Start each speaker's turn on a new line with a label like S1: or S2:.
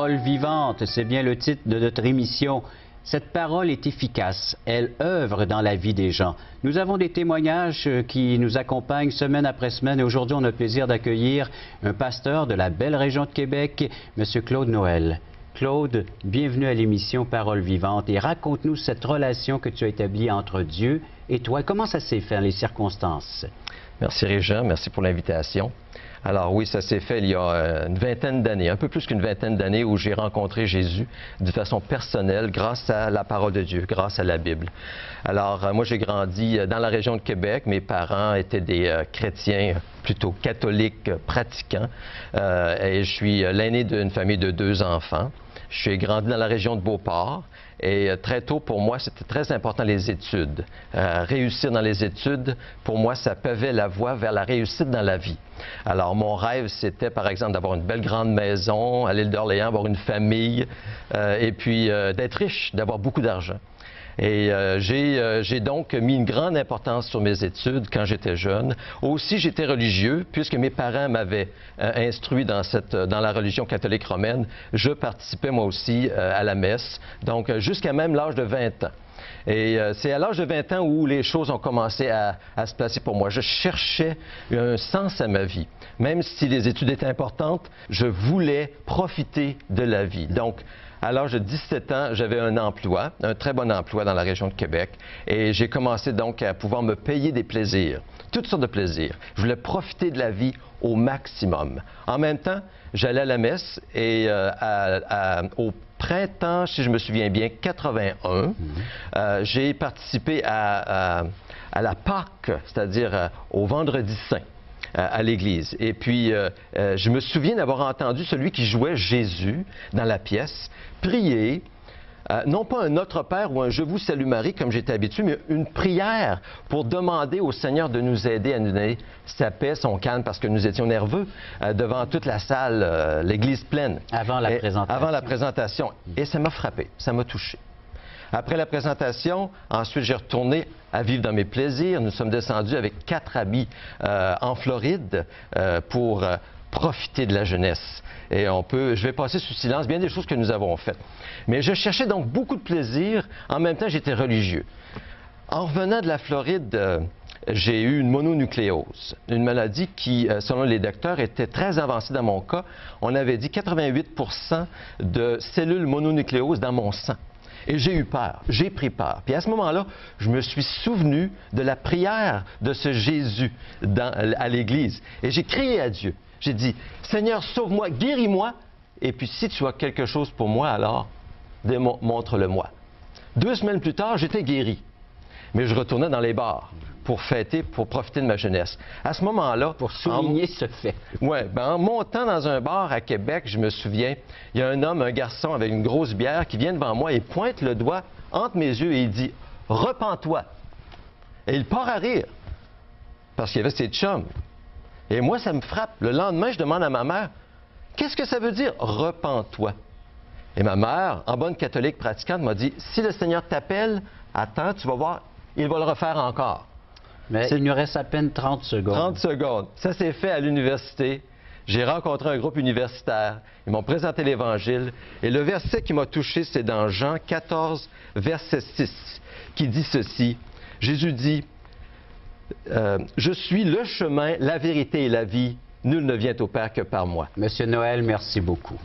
S1: Parole vivante, c'est bien le titre de notre émission. Cette parole est efficace, elle œuvre dans la vie des gens. Nous avons des témoignages qui nous accompagnent semaine après semaine et aujourd'hui on a le plaisir d'accueillir un pasteur de la belle région de Québec, M. Claude Noël. Claude, bienvenue à l'émission Parole vivante et raconte-nous cette relation que tu as établie entre Dieu et toi. Comment ça s'est fait, les circonstances?
S2: Merci Régent, merci pour l'invitation. Alors oui, ça s'est fait il y a une vingtaine d'années, un peu plus qu'une vingtaine d'années, où j'ai rencontré Jésus de façon personnelle grâce à la parole de Dieu, grâce à la Bible. Alors moi j'ai grandi dans la région de Québec, mes parents étaient des chrétiens plutôt catholiques pratiquants et je suis l'aîné d'une famille de 2 enfants. Je suis grandi dans la région de Beauport et très tôt, pour moi, c'était très important les études. Réussir dans les études, pour moi, ça pavait la voie vers la réussite dans la vie. Alors, mon rêve, c'était, par exemple, d'avoir une belle grande maison à l'île d'Orléans, avoir une famille et puis d'être riche, d'avoir beaucoup d'argent. Et j'ai donc mis une grande importance sur mes études quand j'étais jeune. Aussi, j'étais religieux, puisque mes parents m'avaient instruit dans la religion catholique romaine. Je participais moi aussi à la messe, donc jusqu'à même l'âge de 20 ans. Et c'est à l'âge de 20 ans où les choses ont commencé à se placer pour moi. Je cherchais un sens à ma vie. Même si les études étaient importantes, je voulais profiter de la vie. Donc, à l'âge de 17 ans, j'avais un emploi, un très bon emploi dans la région de Québec. Et j'ai commencé donc à pouvoir me payer des plaisirs, toutes sortes de plaisirs. Je voulais profiter de la vie au maximum. En même temps, j'allais à la messe et au printemps, si je me souviens bien, 81, j'ai participé à la Pâque, c'est-à-dire au Vendredi Saint à l'Église. Et puis, je me souviens d'avoir entendu celui qui jouait Jésus dans la pièce prier, non pas un Notre Père ou un Je vous salue Marie comme j'étais habitué, mais une prière pour demander au Seigneur de nous aider à nous donner sa paix, son calme, parce que nous étions nerveux devant toute la salle, l'Église pleine.
S1: Avant la présentation.
S2: Avant la présentation. Et ça m'a frappé, ça m'a touché. Après la présentation, ensuite, j'ai retourné à vivre dans mes plaisirs. Nous sommes descendus avec 4 amis en Floride pour profiter de la jeunesse. Et je vais passer sous silence bien des choses que nous avons faites. Mais je cherchais donc beaucoup de plaisir. En même temps, j'étais religieux. En revenant de la Floride, j'ai eu une mononucléose, une maladie qui, selon les docteurs, était très avancée dans mon cas. On avait dit 88% de cellules mononucléoses dans mon sang. Et j'ai eu peur, j'ai pris peur. Puis à ce moment-là, je me suis souvenu de la prière de ce Jésus à l'Église. Et j'ai crié à Dieu. J'ai dit, Seigneur, sauve-moi, guéris-moi. Et puis si tu as quelque chose pour moi, alors montre-le-moi. 2 semaines plus tard, j'étais guéri. Mais je retournais dans les bars pour fêter, pour profiter de ma jeunesse. À ce moment-là...
S1: Pour souligner ce fait.
S2: Oui, en montant dans un bar à Québec, je me souviens, il y a un homme, un garçon avec une grosse bière qui vient devant moi et pointe le doigt entre mes yeux et il dit « Repens-toi ». Et il part à rire, parce qu'il y avait ses chums. Et moi, ça me frappe. Le lendemain, je demande à ma mère « Qu'est-ce que ça veut dire « Repens-toi » Et ma mère, en bonne catholique pratiquante, m'a dit « Si le Seigneur t'appelle, attends, tu vas voir, il va le refaire encore. »
S1: Mais il nous reste à peine 30 secondes.
S2: 30 secondes. Ça s'est fait à l'université. J'ai rencontré un groupe universitaire. Ils m'ont présenté l'Évangile. Et le verset qui m'a touché, c'est dans Jean 14, verset 6, qui dit ceci. Jésus dit, « Je suis le chemin, la vérité et la vie. Nul ne vient au Père que par moi. »
S1: Monsieur Noël, merci beaucoup.